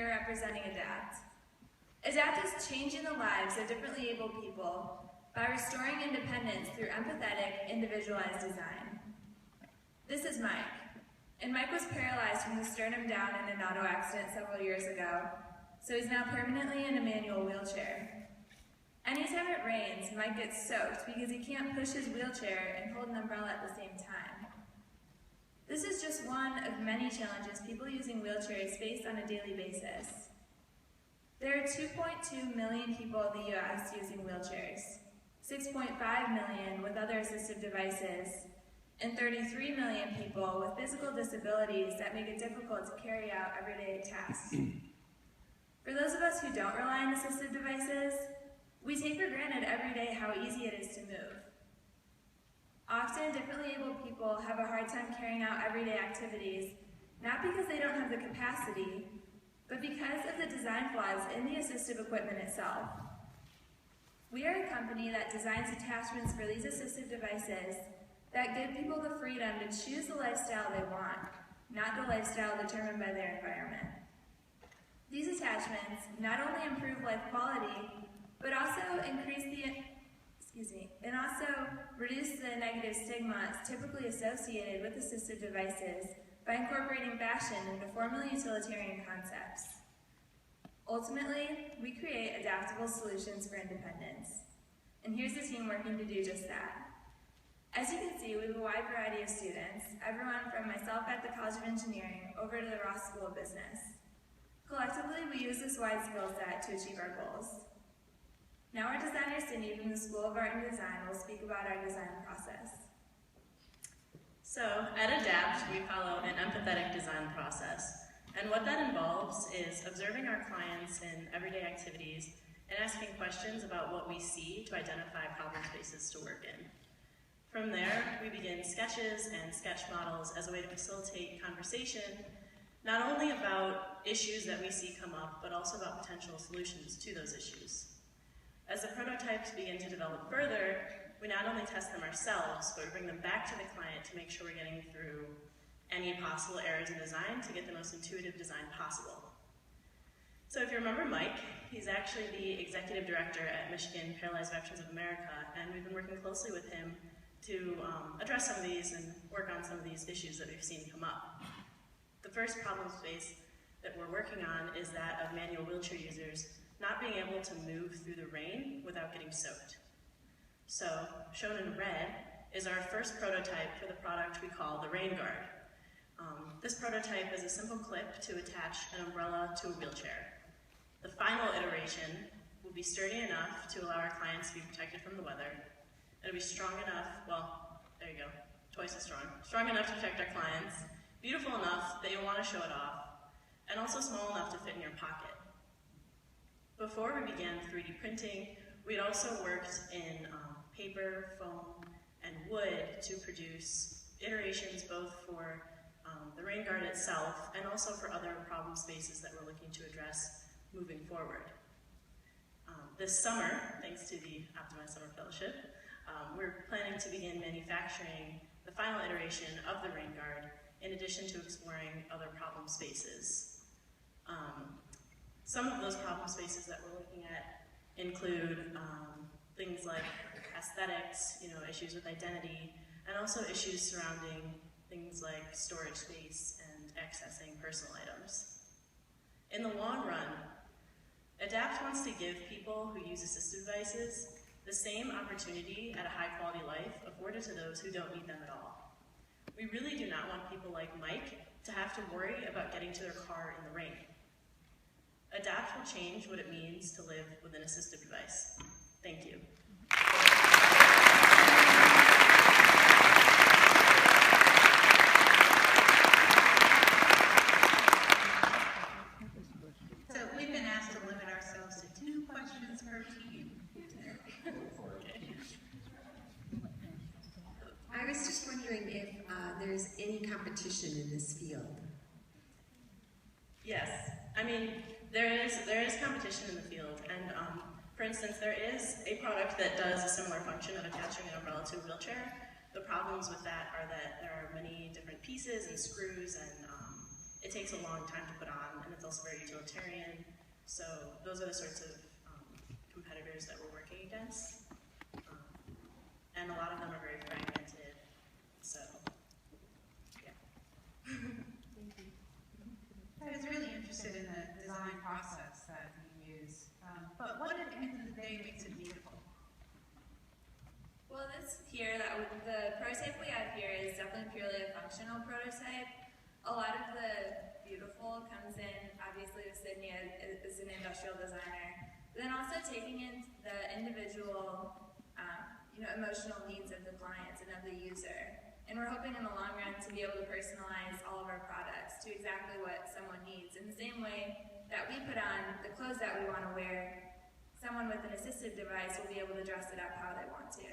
we're representing ADAPT. ADAPT is changing the lives of differently abled people by restoring independence through empathetic, individualized design. This is Mike, and Mike was paralyzed from the sternum down in an auto accident several years ago, so he's now permanently in a manual wheelchair. Anytime it rains, Mike gets soaked because he can't push his wheelchair and hold an umbrella at the same time. This is just one of many challenges people using wheelchairs face on a daily basis. There are 2.2 million people in the US using wheelchairs, 6.5 million with other assistive devices, and 33 million people with physical disabilities that make it difficult to carry out everyday tasks. For those of us who don't rely on assistive devices, we take for granted every day how easy it is to move. Often, differently abled people have a hard time carrying out everyday activities, not because they don't have the capacity, but because of the design flaws in the assistive equipment itself. We are a company that designs attachments for these assistive devices that give people the freedom to choose the lifestyle they want, not the lifestyle determined by their environment. These attachments not only improve life quality, but also reduce the negative stigma typically associated with assistive devices by incorporating fashion into formally utilitarian concepts. Ultimately, we create adaptable solutions for independence. And here's the team working to do just that. As you can see, we have a wide variety of students, everyone from myself at the College of Engineering over to the Ross School of Business. Collectively, we use this wide skill set to achieve our goals. Now our designer, Sidney, from the School of Art and Design, will speak about our design process. So, at ADAPT, we follow an empathetic design process. And what that involves is observing our clients in everyday activities and asking questions about what we see to identify problem spaces to work in. From there, we begin sketches and sketch models as a way to facilitate conversation, not only about issues that we see come up, but also about potential solutions to those issues. As the prototypes begin to develop further, we not only test them ourselves, but we bring them back to the client to make sure we're getting through any possible errors in design to get the most intuitive design possible. So if you remember Mike, he's actually the executive director at Michigan Paralyzed Veterans of America, and we've been working closely with him to address some of these and work on some of these issues that we've seen come up. The first problem space that we're working on is that of manual wheelchair users not being able to move through the rain without getting soaked. So, shown in red is our first prototype for the product we call the Rain Guard. This prototype is a simple clip to attach an umbrella to a wheelchair. The final iteration will be sturdy enough to allow our clients to be protected from the weather. It'll be strong enough, well, there you go, twice as strong enough to protect our clients, beautiful enough that you'll want to show it off, and also small enough to fit in your pocket. Before we began 3D printing, we'd also worked in paper, foam, and wood to produce iterations both for the Rain Guard itself and also for other problem spaces that we're looking to address moving forward. This summer, thanks to the Optimized Summer Fellowship, we're planning to begin manufacturing the final iteration of the Rain Guard in addition to exploring other problem spaces. Some of those problem spaces that we're looking at include things like aesthetics, issues with identity, and also issues surrounding things like storage space and accessing personal items. In the long run, ADAPT wants to give people who use assistive devices the same opportunity at a high quality life afforded to those who don't need them at all. We really do not want people like Mike to have to worry about getting to their car in the rain. ADAPT will change what it means to live with an assistive device. Thank you. So we've been asked to limit ourselves to 2 questions per team. I was just wondering if there's any competition in this field. Yes, I mean, there is competition in the field, and for instance, there is a product that does a similar function of attaching an umbrella to a wheelchair. The problems with that are that there are many different pieces and screws, and it takes a long time to put on, and it's also very utilitarian. So those are the sorts of competitors that we're working against. And a lot of them are very fragmented. So, yeah. I was really interested in the design process that you use, but what at the end of the day makes it beautiful? Well, this here, the prototype we have here is definitely purely a functional prototype. A lot of the beautiful comes in, obviously, with Sidney as an industrial designer, but then also taking in the individual, emotional needs of the clients and of the user. And we're hoping in the long run to be able to personalize all of our products to exactly what someone needs. In the same way that we put on the clothes that we want to wear, someone with an assistive device will be able to dress it up how they want to.